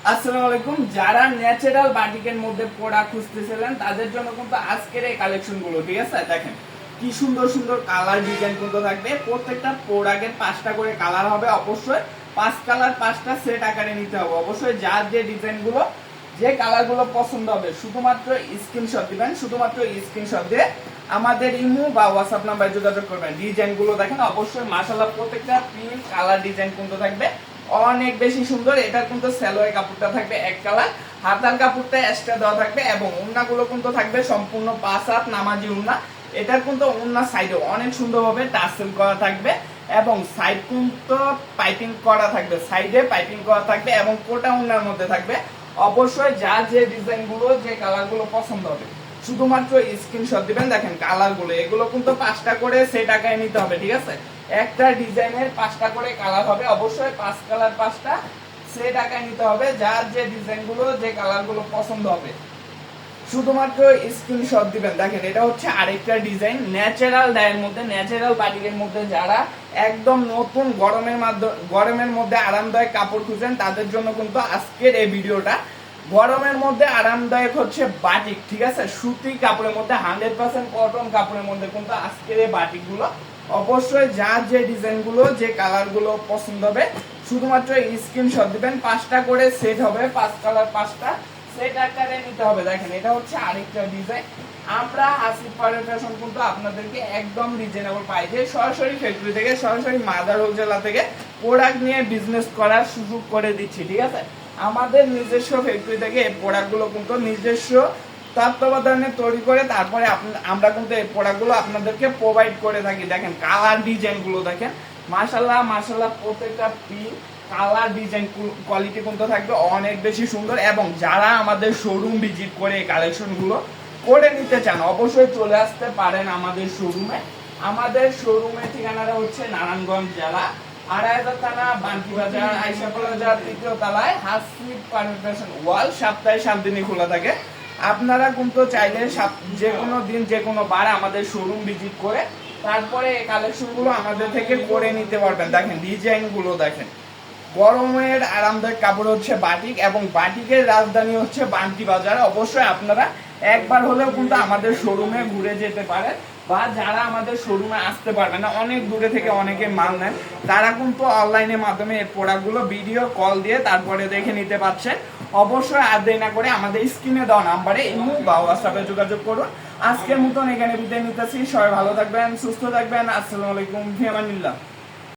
আসসালামু আলাইকুম। যারা ন্যাচারাল বাটিকের মধ্যে প্রোডাক্ট খুঁজতেছিলেন তাদের জন্য কিন্তু আজকের এই কালেকশন গুলো, ঠিক আছে? দেখেন কি সুন্দর সুন্দর কালার ডিজাইন কিন্তু থাকবে। প্রত্যেকটা প্রোডাক্টের 5টা করে কালার হবে। অবশ্যই 5 কালার 5টা সেট আকারে নিতে হবে। অবশ্যই যার যে ডিজাইন গুলো, যে কালার গুলো পছন্দ হবে শুধুমাত্র স্ক্রিনশট দিবেন। শুধুমাত্র স্ক্রিনশট দিয়ে আমাদের ইমো বা হোয়াটসঅ্যাপ নাম্বারে যোগাযোগ করবেন। ডিজাইন গুলো দেখেন, অবশ্যই মাশাআল্লাহ প্রত্যেকটা প্রিন্ট কালার ডিজাইন কিন্তু থাকবে অনেক বেশি সুন্দর। এটার কিন্তু সালোয়ার কাপড়টা থাকবে এক কালার, হাতার কাপড়টা এক্সট্রা দেওয়া থাকবে এবং ওড়নাগুলো কিন্তু থাকবে সম্পূর্ণ 5 হাত নামাজি ওড়না। এটার কিন্তু ওড়না সাইডে অনেক সুন্দরভাবে টাসেল করা থাকবে এবং সাইড কিন্তু পাইপিং করা থাকবে, সাইডে পাইপিং করা থাকবে এবং কোটা ওড়নার মধ্যে থাকবে। অবশ্যই যার যে ডিজাইনগুলো, যে কালারগুলো পছন্দ হবে শুধুমাত্র স্ক্রিনশট দিবেন। দেখেন কালারগুলো, এগুলো কিন্তু 5টা করে সেট আকারে নিতে হবে, ঠিক আছে? একটা ডিজাইনের 5টা করে কালার হবে। অবশ্যই 5 কালার 5টা সেট আকারে নিতে হবে। যার যে ডিজাইনগুলো, যে কালারগুলো পছন্দ হবে শুধুমাত্র স্ক্রিনশট দিবেন। দেখেন এটা হচ্ছে আরেকটা ডিজাইন ন্যাচারাল ডায়ের মধ্যে, ন্যাচারাল বাটিকের মধ্যে। যারা একদম নতুন গরমের মধ্যে আরামদায়ক কাপড় খুঁজেন তাদের জন্য কিন্তু আজকের এই ভিডিওটা। গরমের মধ্যে আরামদায়ক হচ্ছে বাটিক, ঠিক আছে? সুতি কাপড়ের মধ্যে 100% কটন কাপড়ের মধ্যে কিন্তু আজকের এই বাটিকগুলো। অবশ্যই যার যে ডিজাইনগুলো, যে কালারগুলো পছন্দ হবে শুধুমাত্র স্ক্রিনশট দিবেন। 5টা করে সেট হবে, 5 কালার 5টা সেট আকারে নিতে হবে। দেখেন এটা হচ্ছে আরেকটা ডিজাইন। আমরা আসিফ পারভেজ ফ্যাশন কিন্তু আপনাদেরকে একদম রিজনেবল প্রাইসে সরাসরি ফ্যাক্টরি থেকে, সরাসরি মাদার হোলসেলা থেকে প্রোডাক্ট নিয়ে বিজনেস করার সুযোগ করে দিচ্ছি, ঠিক আছে? আমাদের নিজস্ব ফ্যাক্টরি থেকে এই প্রোডাক্টগুলো কিন্তু নিজস্ব তত্ত্বাবধানে তৈরি করে তারপরে আমরা কিন্তু এই প্রোডাক্টগুলো আপনাদেরকে প্রোভাইড করে থাকি। দেখেন কালার ডিজাইনগুলো দেখেন, মাশাআল্লাহ মাশাআল্লাহ প্রত্যেকটা প্রিন্ট কালার ডিজাইন কোয়ালিটি কিন্তু থাকবে অনেক বেশি সুন্দর। এবং যারা আমাদের শোরুম ভিজিট করে এই কালেকশনগুলো করে নিতে চান অবশ্যই চলে আসতে পারেন আমাদের শোরুমে। আমাদের শোরুমের ঠিকানাটা হচ্ছে নারায়ণগঞ্জ জেলা, ২৮০০ থানা, বান্কি বাজার, আইসাপালাজার ৩য় তলায় আসিফ পারভেজ ফ্যাশন ওয়াল। সপ্তাহে 7 দিনই খোলা থাকে। আপনারা কিন্তু চাইলে যে কোনো দিন, যে কোনো বার আমাদের শোরুম ভিজিট করে তারপরে এই কালেকশনগুলো আমাদের থেকে করে নিতে পারবেন। দেখেন ডিজাইনগুলো দেখেন, গরমের আরামদায়ক কাপড় হচ্ছে বাটিক এবং বাটিকের রাজধানী হচ্ছে বান্টি বাজার। অবশ্যই আপনারা একবার হলেও কিন্তু আমাদের শোরুমে ঘুরে যেতে পারেন, বা যারা আমাদের শোরুমে আসতে পারবে না, অনেক দূরে থেকে অনেকে মাল নেন, তারা কিন্তু অনলাইনের মাধ্যমে এই প্রোডাক্টগুলো ভিডিও কল দিয়ে তারপরে দেখে নিতে পারছেন। অবশ্যই আর দেরি না করে আমাদের স্ক্রিনে দেওয়া নাম্বারে ইমো বা হোয়াটসঅ্যাপে যোগাযোগ করুন। আজকের মতন এখানে বিদায় নিতেছি। সবাই ভালো থাকবেন, সুস্থ থাকবেন। আসসালামু আলাইকুম, ফি আমানিল্লাহ।